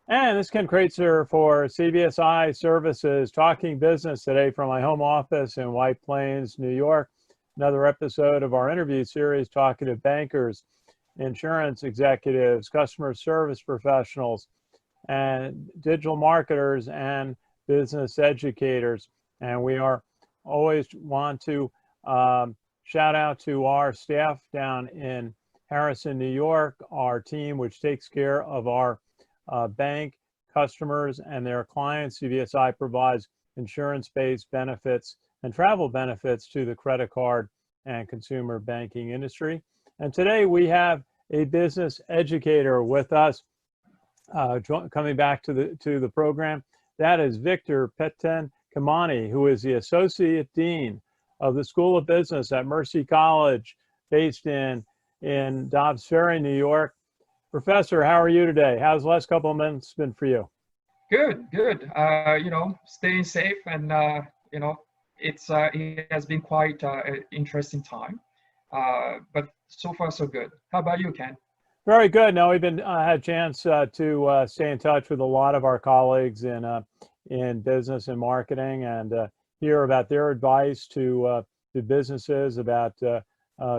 And this is Ken Kraetzer for CBSIServices, talking business today from my home office in White Plains, New York. Another episode of our interview series talking to bankers, insurance executives, customer service professionals, and digital marketers and business educators. And we are always want to shout out to our staff down in Harrison, New York, our team, which takes care of our bank customers and their clients. CBSI provides insurance-based benefits and travel benefits to the credit card and consumer banking industry. And today we have a business educator with us coming back to the program. That is Victor Petenkemani, who is the Associate Dean of the School of Business at Mercy College, based in Dobbs Ferry, New York. Professor, how are you today? How's the last couple of months been for you? Good, good. Staying safe, and it has been quite an interesting time, but so far so good. How about you, Ken? Very good. Now we've been had a chance to stay in touch with a lot of our colleagues in business and marketing, and hear about their advice to businesses about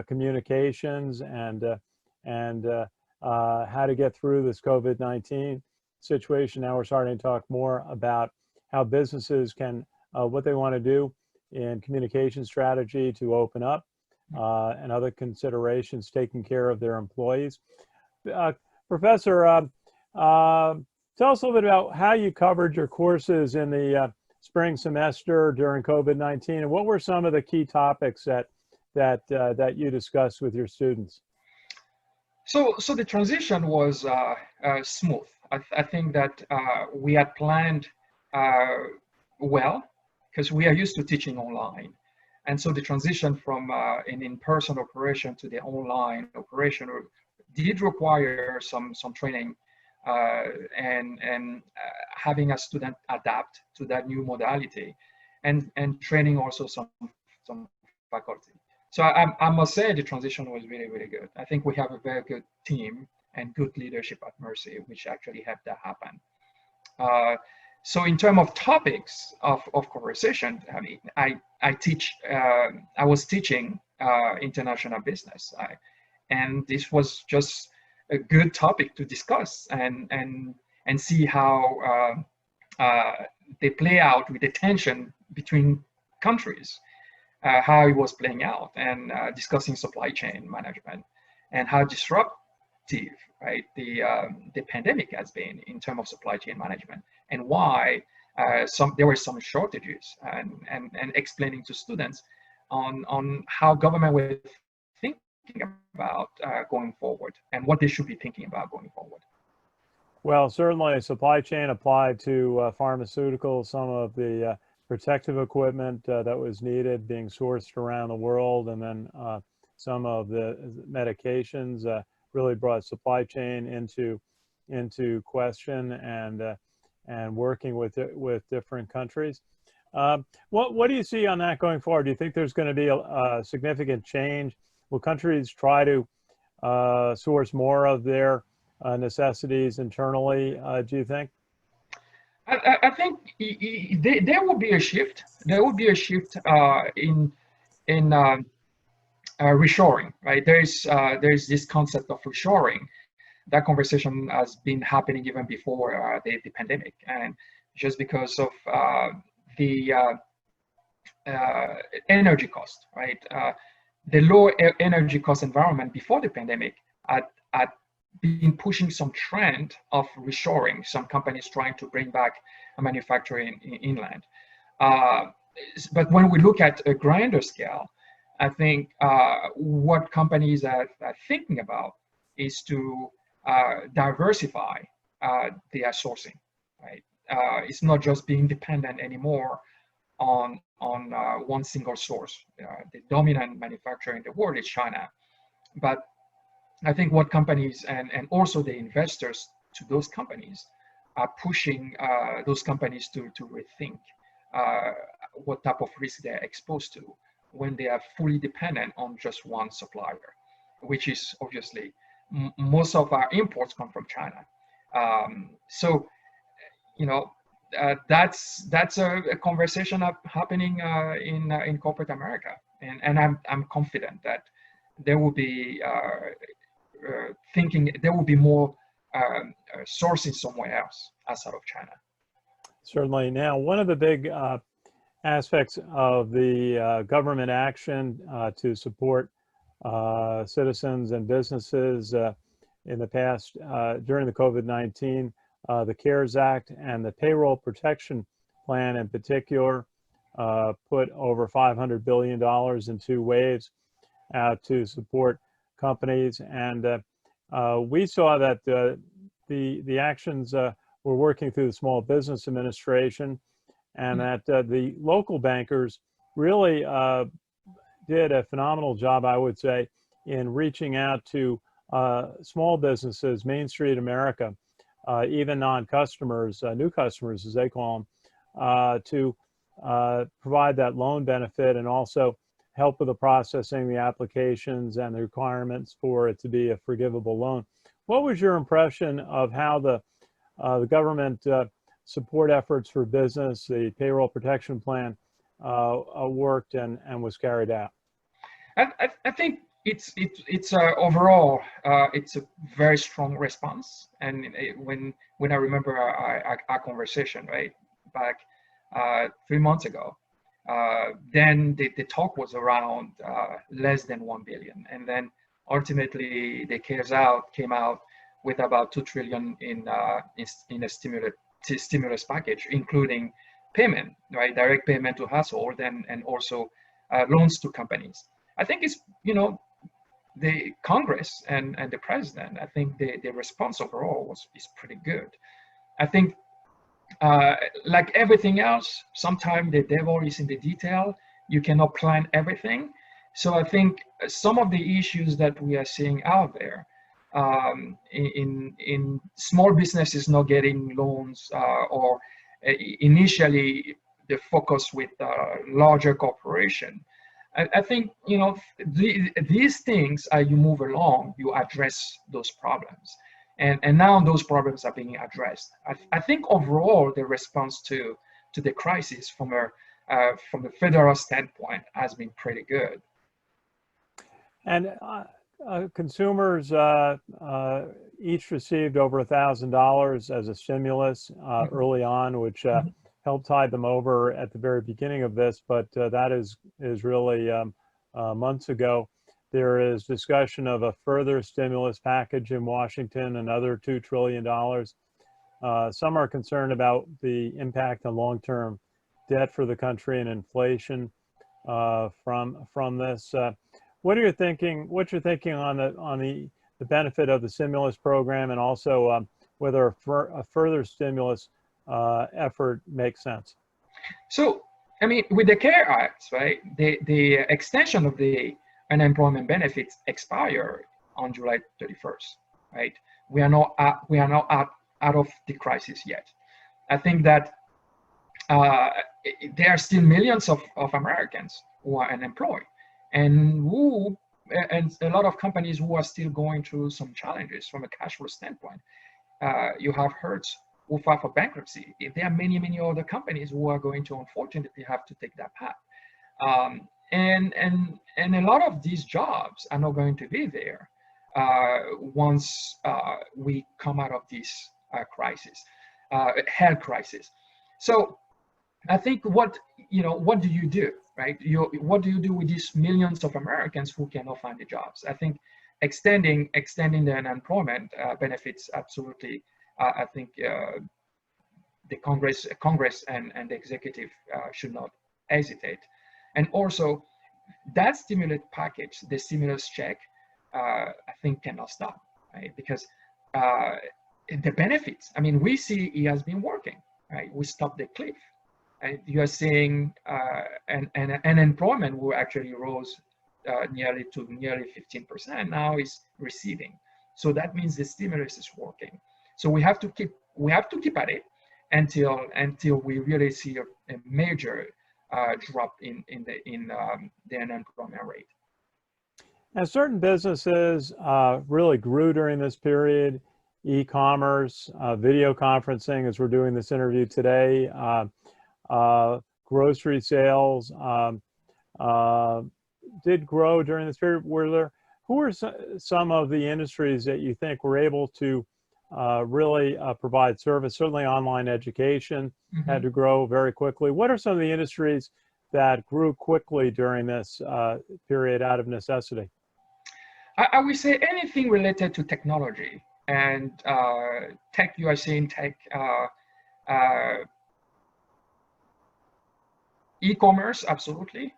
communications and how to get through this COVID-19 situation. Now we're starting to talk more about how businesses can, what they want to do in communication strategy to open up, and other considerations, taking care of their employees. Professor, tell us a little bit about how you covered your courses in the spring semester during COVID-19, and what were some of the key topics that you discussed with your students? So the transition was smooth. I think that we had planned well, because we are used to teaching online. And so the transition from an in-person operation to the online operation did require some training and having a student adapt to that new modality, and training also some faculty. So I must say the transition was really, really good. I think we have a very good team and good leadership at Mercy, which actually helped that happen. So in terms of topics of conversation, I mean, I was teaching international business, and this was just a good topic to discuss and see how they play out with the tension between countries. How it was playing out, and discussing supply chain management and how disruptive, right, the pandemic has been in terms of supply chain management, and why there were some shortages, and explaining to students on how government was thinking about going forward, and what they should be thinking about going forward. Well, certainly supply chain applied to pharmaceuticals, some of the protective equipment that was needed being sourced around the world, and then some of the medications really brought supply chain into question, and working with different countries. What do you see on that going forward? Do you think there's going to be a significant change? Will countries try to source more of their necessities internally, do you think? I think there will be a shift. There will be a shift in reshoring, right? There's this concept of reshoring. That conversation has been happening even before the pandemic, and just because of the energy cost, right? The low energy cost environment before the pandemic had been pushing some trend of reshoring, some companies trying to bring back a manufacturing inland. But when we look at a grander scale, I think what companies are thinking about is to diversify their sourcing, right? It's not just being dependent anymore on one single source. The dominant manufacturer in the world is China. But I think what companies and also the investors to those companies are pushing those companies to rethink what type of risk they're exposed to when they are fully dependent on just one supplier, which is obviously most of our imports come from China. So that's a conversation happening in corporate America, and I'm confident that there will be there will be more sourcing somewhere else outside of China. Certainly. Now, one of the big aspects of the government action to support citizens and businesses in the past during the COVID-19, the CARES Act and the Payroll Protection Plan in particular put over $500 billion in 2 waves to support companies. And we saw that the actions were working through the Small Business Administration, and that the local bankers really did a phenomenal job, I would say, in reaching out to small businesses, Main Street America, even non-customers, new customers as they call them, to provide that loan benefit and also help with the processing, the applications, and the requirements for it to be a forgivable loan. What was your impression of how the government support efforts for business, the Payroll Protection Plan, worked and was carried out? I think it's overall it's a very strong response. And when I remember our conversation right back 3 months ago, then the talk was around less than 1 billion, and then ultimately the CARES Act came out with about 2 trillion in a stimulus package, including payment, right, direct payment to household, and also loans to companies. I think it's the Congress and the president. I think the response overall is pretty good. I think like everything else, sometimes the devil is in the detail. You cannot plan everything. So I think some of the issues that we are seeing out there in small businesses not getting loans, or initially the focus with larger corporation. I think these things, as you move along, you address those problems. And now those problems are being addressed. I think overall the response to the crisis from the federal standpoint has been pretty good. And consumers each received over $1,000 as a stimulus early on, which helped tide them over at the very beginning of this, but that is really months ago. There is discussion of a further stimulus package in Washington, another $2 trillion. Some are concerned about the impact on long-term debt for the country and inflation from this. What are you thinking? What's your thinking on the benefit of the stimulus program, and also whether a further stimulus effort makes sense? So, I mean, with the CARES Act, right, the extension of the unemployment benefits expire on July 31st, right? We are not out of the crisis yet. I think that there are still millions of Americans who are unemployed, and a lot of companies who are still going through some challenges from a cash flow standpoint. You have Hertz who filed for bankruptcy. There are many other companies who are going to unfortunately have to take that path. And a lot of these jobs are not going to be there once we come out of this crisis, health crisis. So I think what do you do, right? What do you do with these millions of Americans who cannot find the jobs? I think extending the unemployment benefits, absolutely. I think the Congress and the executive should not hesitate. And also, that stimulus package, the stimulus check, I think cannot stop, right? Because the benefits, I mean, we see it has been working, right? We stopped the cliff. And you are seeing unemployment will actually rose nearly 15%. Now is receding. So that means the stimulus is working. So we have to keep at it until we really see a major drop in the unemployment rate. Now, certain businesses really grew during this period, e-commerce, video conferencing as we're doing this interview today, grocery sales did grow during this period. Who are some of the industries that you think were able to really provide service? Certainly online education had to grow very quickly. What are some of the industries that grew quickly during this period out of necessity? I would say anything related to technology and tech. You are saying tech, e-commerce, absolutely.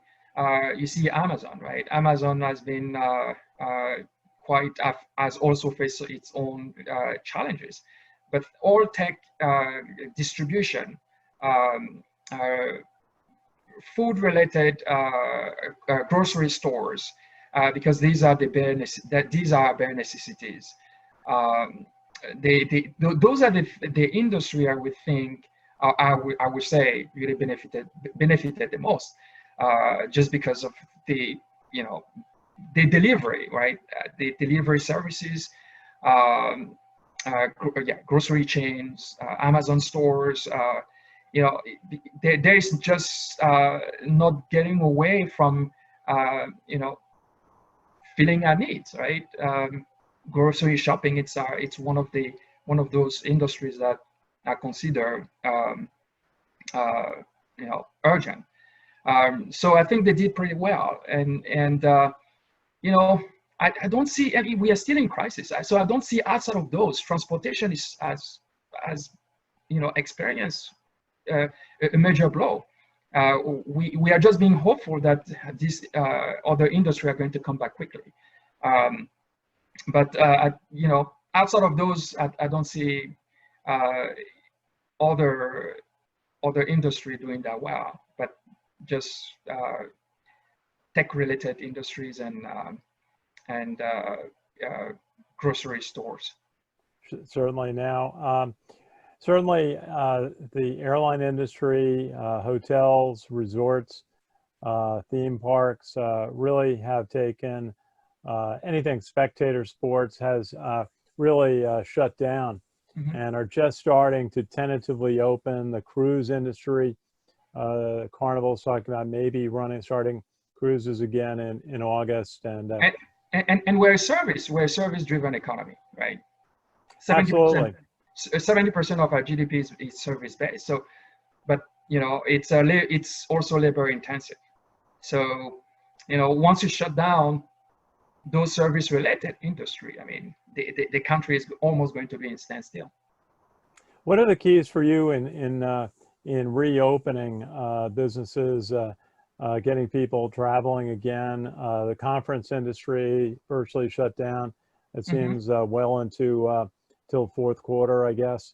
You see Amazon, right? Amazon has been has also faced its own challenges, but all tech distribution, food-related grocery stores, because these are bare necessities. Those are the industry I would think I would say really benefited the most, just because of the delivery, right? The delivery services, grocery chains, Amazon stores. There is just not getting away from filling our needs, right? Grocery shopping, it's one of those industries that are considered urgent. So I think they did pretty well, and I don't see any. We are still in crisis, so I don't see outside of those. Transportation has experienced a major blow. We are just being hopeful that these other industries are going to come back quickly. But outside of those, I don't see other industry doing that well. But just tech-related industries and grocery stores. Certainly now. Certainly, the airline industry, hotels, resorts, theme parks really have taken anything spectator sports has really shut down and are just starting to tentatively open. The cruise industry, Carnival's talking about maybe starting cruises again in August. And we're a service-driven economy, right? 70%. Absolutely. 70% of our GDP is service-based. So, but it's also labor-intensive. So, once you shut down those service-related industry, I mean, the country is almost going to be in standstill. What are the keys for you in reopening businesses, getting people traveling again? The conference industry virtually shut down. It seems well into till fourth quarter, I guess.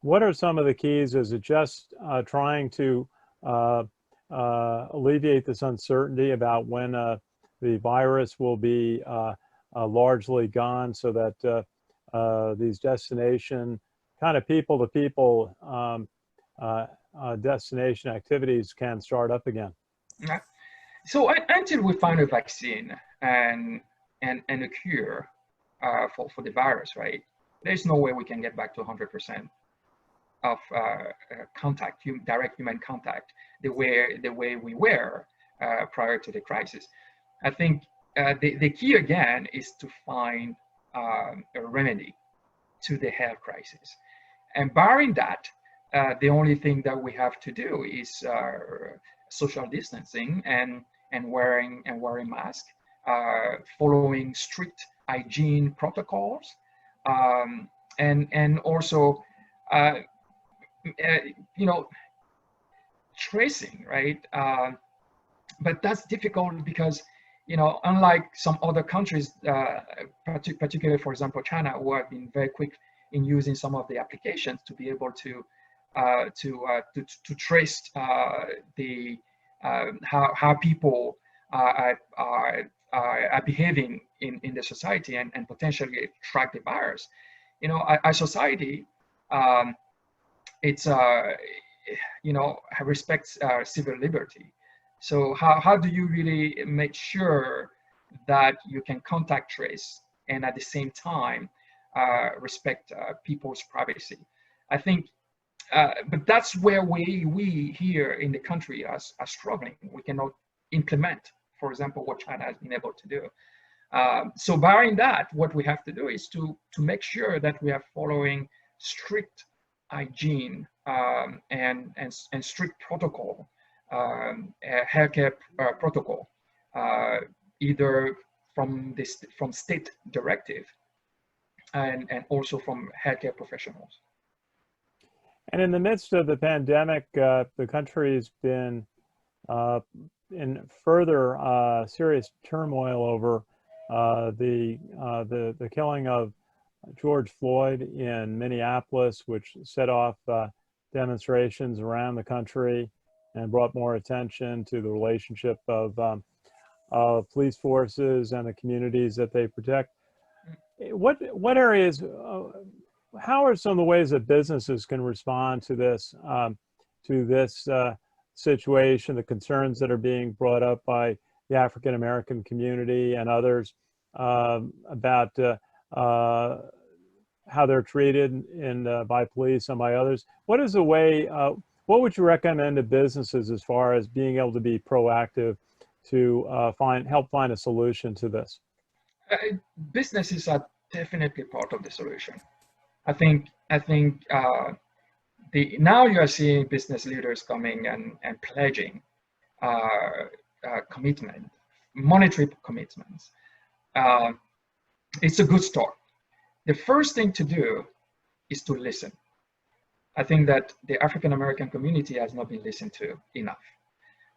What are some of the keys? Is it just trying to alleviate this uncertainty about when the virus will be largely gone, so that these destination kind of people-to-people destination activities can start up again? Yeah. So until we find a vaccine and a cure for the virus, right? There's no way we can get back to 100% of contact, direct human contact, the way we were prior to the crisis. I think the key again is to find a remedy to the health crisis, and barring that, the only thing that we have to do is social distancing and wearing masks, following strict hygiene protocols. And also, tracing, right? But that's difficult because, unlike some other countries, particularly, for example, China, who have been very quick in using some of the applications to be able to trace how people are behaving in the society and potentially track the virus. Our society, it's respects civil liberty. So how do you really make sure that you can contact trace and at the same time respect people's privacy. I think, but that's where we here in the country are struggling. We cannot implement, for example, what China has been able to do. So barring that, what we have to do is to make sure that we are following strict hygiene and strict protocol, healthcare protocol, either from state directive and also from healthcare professionals. And in the midst of the pandemic, the country's been in further serious turmoil over the killing of George Floyd in Minneapolis, which set off demonstrations around the country and brought more attention to the relationship of police forces and the communities that they protect. What areas? How are some of the ways that businesses can respond to this situation, the concerns that are being brought up by the African American community and others about how they're treated by police and by others? What is the way? What would you recommend to businesses as far as being able to be proactive to help find a solution to this? Businesses are definitely part of the solution. I think now you are seeing business leaders coming and pledging commitment, monetary commitments. It's a good start. The first thing to do is to listen. I think that the African American community has not been listened to enough.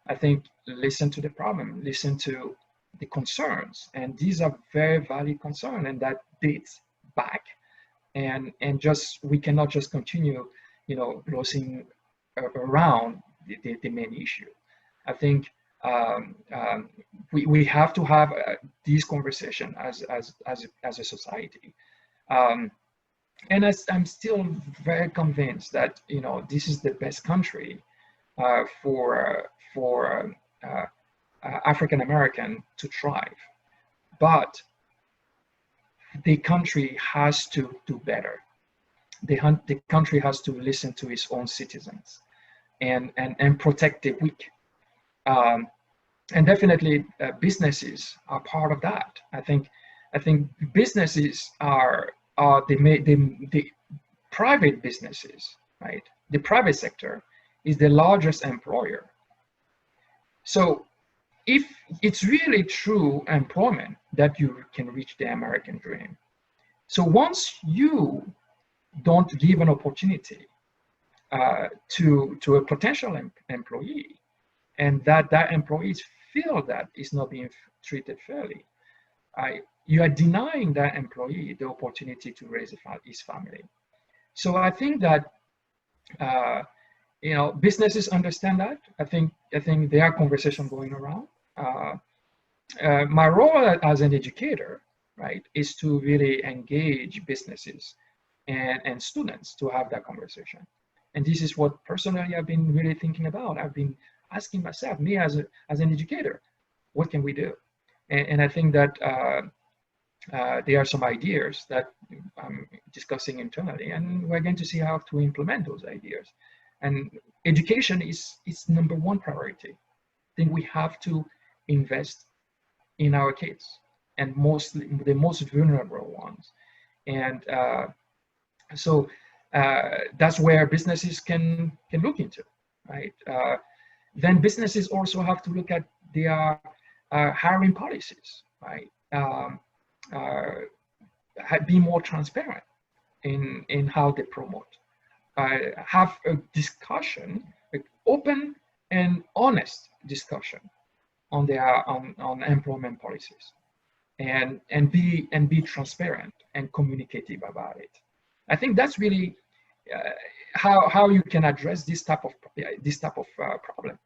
I think listen to the problem, listen to the concerns, and these are very valid concerns, and that dates back. And just we cannot just continue, glossing around the main issue. I think we have to have these conversations as a society. And I'm still very convinced that this is the best country for African American to thrive, but the country has to do better. The country has to listen to its own citizens and protect the weak. And definitely businesses are part of that. I think businesses are the private businesses, right? The private sector is the largest employer. So if it's really true employment that you can reach the American dream. So once you don't give an opportunity to a potential employee, and that employees feel that is not being treated fairly, you are denying that employee the opportunity to raise his family. So I think that businesses understand that. I think there are conversations going around. My role as an educator, right, is to really engage businesses and students to have that conversation. And this is what personally I've been really thinking about. I've been asking myself, me as an educator, what can we do? And I think that there are some ideas that I'm discussing internally, and we're going to see how to implement those ideas. And education is number one priority. I think we have to invest in our kids, and mostly the most vulnerable ones. And so that's where businesses can look into, right? Then businesses also have to look at their hiring policies, right? Be more transparent in how they promote. Have a discussion, like open and honest discussion on their on employment policies, and be transparent and communicative about it. I think that's really how you can address this type of problems.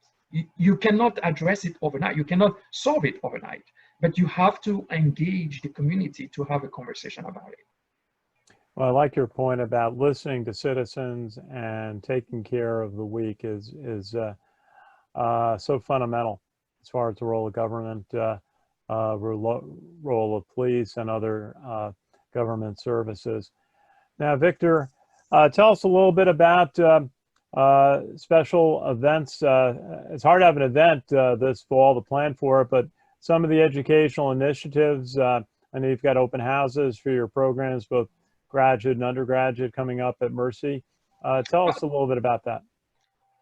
You cannot address it overnight. You cannot solve it overnight, but you have to engage the community to have a conversation about it. Well, I like your point about listening to citizens and taking care of the weak is so fundamental as far as the role of government, role of police and other government services. Now, Victor, tell us a little bit about special events. It's hard to have an event this fall to plan for it, but some of the educational initiatives. I know you've got open houses for your programs, both graduate and undergraduate, coming up at Mercy. Tell us a little bit about that.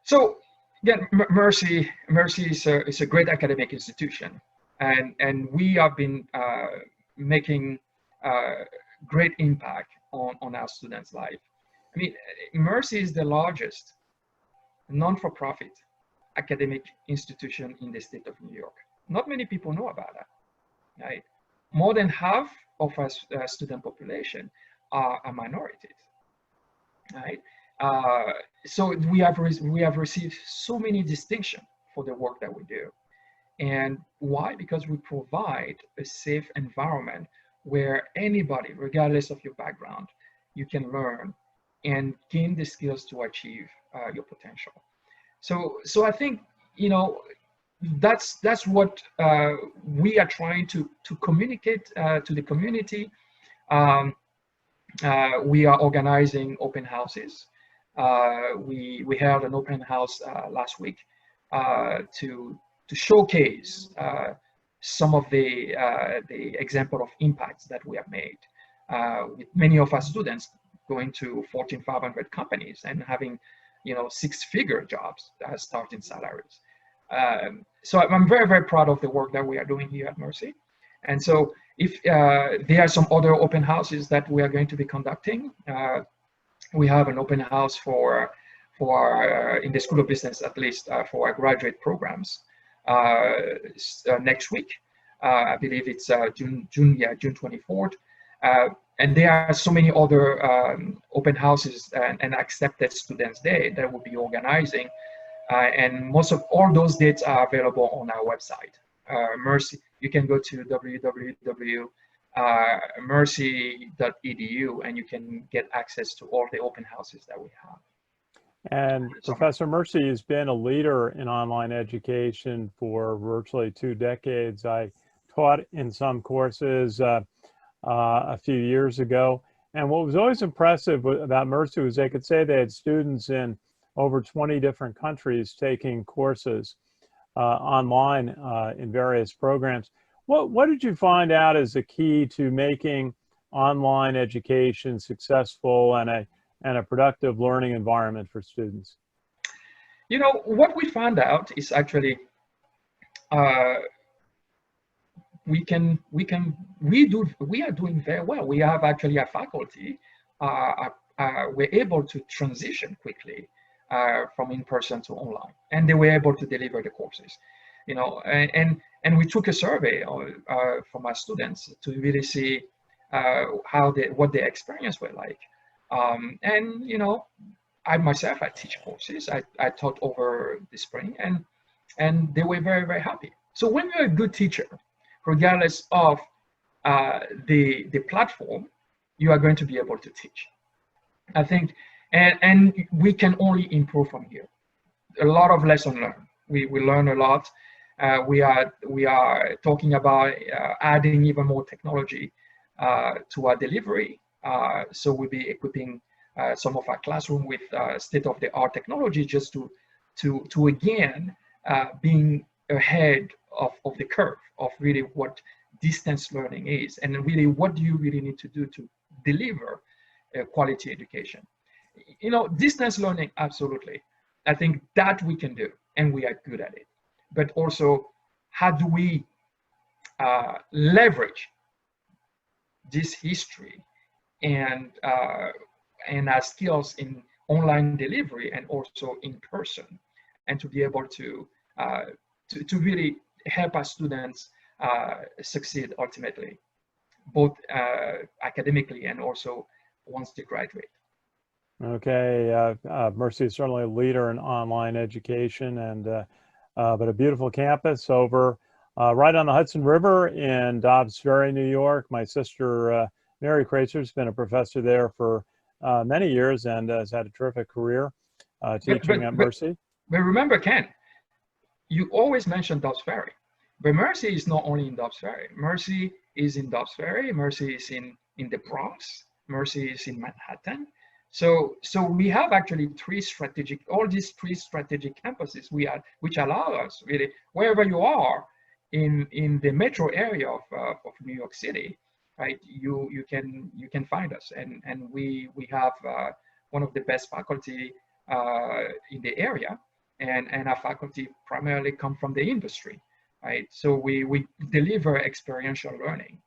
So again, Mercy is a great academic institution, and we have been making great impact on our students' life. I mean, Mercy is the largest non-for-profit academic institution in the state of New York. Not many people know about that, right? More than half of our student population are minorities, right? So we have received so many distinctions for the work that we do. And why? Because we provide a safe environment where anybody, regardless of your background, you can learn and gain the skills to achieve your potential. So I think, you know, that's what we are trying to communicate to the community. We are organizing open houses. We held an open house last week to showcase some of the example of impacts that we have made with many of our students going to Fortune 500 companies and having, you know, six-figure jobs as starting salaries. So I'm very, very proud of the work that we are doing here at Mercy. And so if there are some other open houses that we are going to be conducting, we have an open house for in the School of Business, at least for our graduate programs next week. I believe it's June 24th. And there are so many other open houses and accepted students day that we'll be organizing. And most of all those dates are available on our website. Mercy, you can go to www.mercy.edu and you can get access to all the open houses that we have. And Professor, Mercy has been a leader in online education for virtually 2 decades. I taught in some courses a few years ago. And what was always impressive about Mercy was they could say they had students in over 20 different countries taking courses online in various programs. What did you find out as the key to making online education successful and a productive learning environment for students? You know, what we found out is actually we are doing very well. We have actually a faculty we're able to transition quickly from in-person to online, and they were able to deliver the courses. You know, and we took a survey from our students to really see what their experience were like. And you know, I myself, I teach courses. I taught over the spring, and they were very, very happy. So when you're a good teacher, regardless of the platform, you are going to be able to teach. I think, and we can only improve from here. A lot of lessons learned. We learn a lot. We are talking about adding even more technology to our delivery. So we'll be equipping some of our classroom with state-of-the-art technology, just to again being ahead of the curve of really what distance learning is, and really what do you really need to do to deliver a quality education. You know, distance learning, absolutely. I think that we can do, and we are good at it. But also, how do we leverage this history and our skills in online delivery and also in person, and to be able to really help our students succeed ultimately, both academically and also once they graduate. Okay, Mercy is certainly a leader in online education, and but a beautiful campus over right on the Hudson River in Dobbs Ferry, New York. My sister Mary Kraetzer has been a professor there for many years and has had a terrific career teaching at Mercy. But remember, Ken, you always mention Dobbs Ferry, but Mercy is not only in Dobbs Ferry. Mercy is in Dobbs Ferry. Mercy is in in the Bronx. Mercy is in Manhattan. So we have actually all these three strategic campuses which allow us really, wherever you are in the metro area of New York City, right? You can find us, and we have one of the best faculty in the area, and our faculty primarily come from the industry, right? So we deliver experiential learning.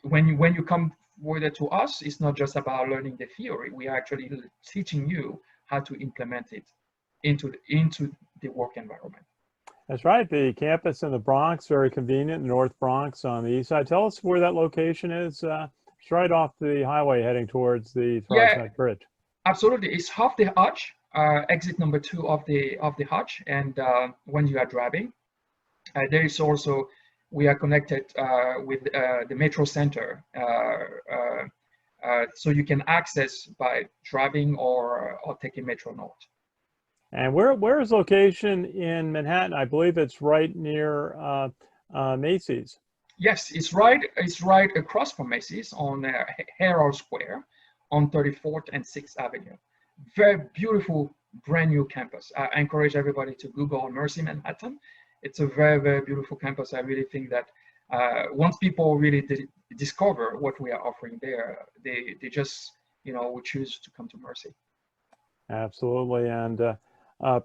When you come whether to us, it's not just about learning the theory. We are actually teaching you how to implement it into the work environment. That's right. The campus in the Bronx, very convenient, North Bronx on the east side. Tell us where that location is. It's right off the highway heading towards the Neck Bridge. Absolutely. It's off the Hutch, exit number 2 of the Hutch. And when you are driving, there is also, we are connected with the Metro Center, so you can access by driving or taking Metro North. And where is location in Manhattan? I believe it's right near Macy's. Yes, it's right across from Macy's on Herald Square on 34th and 6th Avenue. Very beautiful, brand new campus. I encourage everybody to Google Mercy Manhattan. It's a very, very beautiful campus. I really think that once people really discover what we are offering there, they just, will choose to come to Mercy. Absolutely. And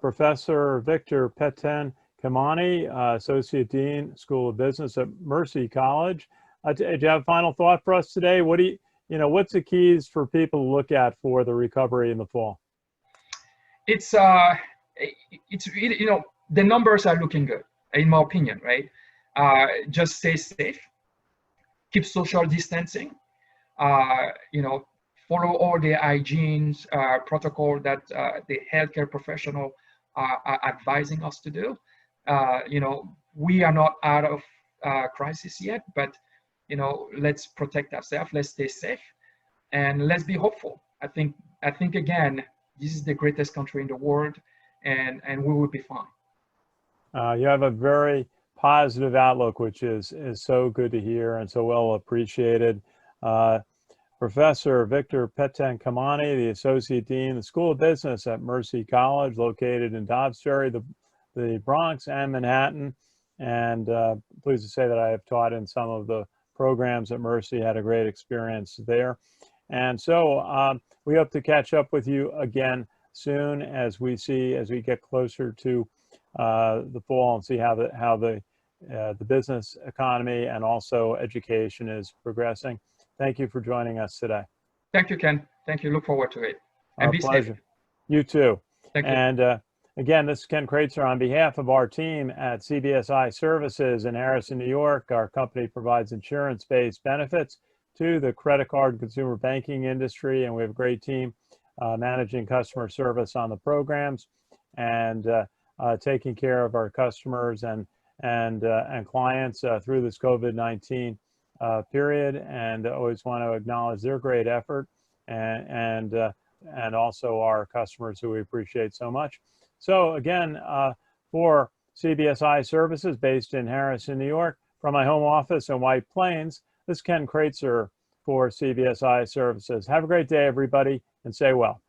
Professor Victor Petenkemani, Associate Dean, School of Business at Mercy College. Do you have a final thought for us today? What's the keys for people to look at for the recovery in the fall? It's really, the numbers are looking good, in my opinion, right? Just stay safe, keep social distancing, follow all the hygiene protocol that the healthcare professional are advising us to do. We are not out of crisis yet, but let's protect ourselves, let's stay safe, and let's be hopeful. I think again, this is the greatest country in the world, and we will be fine. You have a very positive outlook, which is so good to hear and so well appreciated. Professor Victor Petenkemani, the Associate Dean, the School of Business at Mercy College, located in Dobbs Ferry, the Bronx and Manhattan. And pleased to say that I have taught in some of the programs at Mercy, had a great experience there. And so we hope to catch up with you again soon as we get closer to the fall and see how the business economy and also education is progressing. Thank you for joining us today. Thank you, Ken. Thank you. Look forward to it. And our pleasure. Safe. You too. Thank you. And again, this is Ken Kraetzer on behalf of our team at CBSIServices in Harrison, New York. Our company provides insurance-based benefits to the credit card and consumer banking industry, and we have a great team managing customer service on the programs and taking care of our customers and clients through this COVID-19 period, and always want to acknowledge their great effort and also our customers who we appreciate so much. So again, for CBSIServices based in Harrison, New York, from my home office in White Plains, this is Ken Kraetzer for CBSIServices. Have a great day, everybody, and stay well.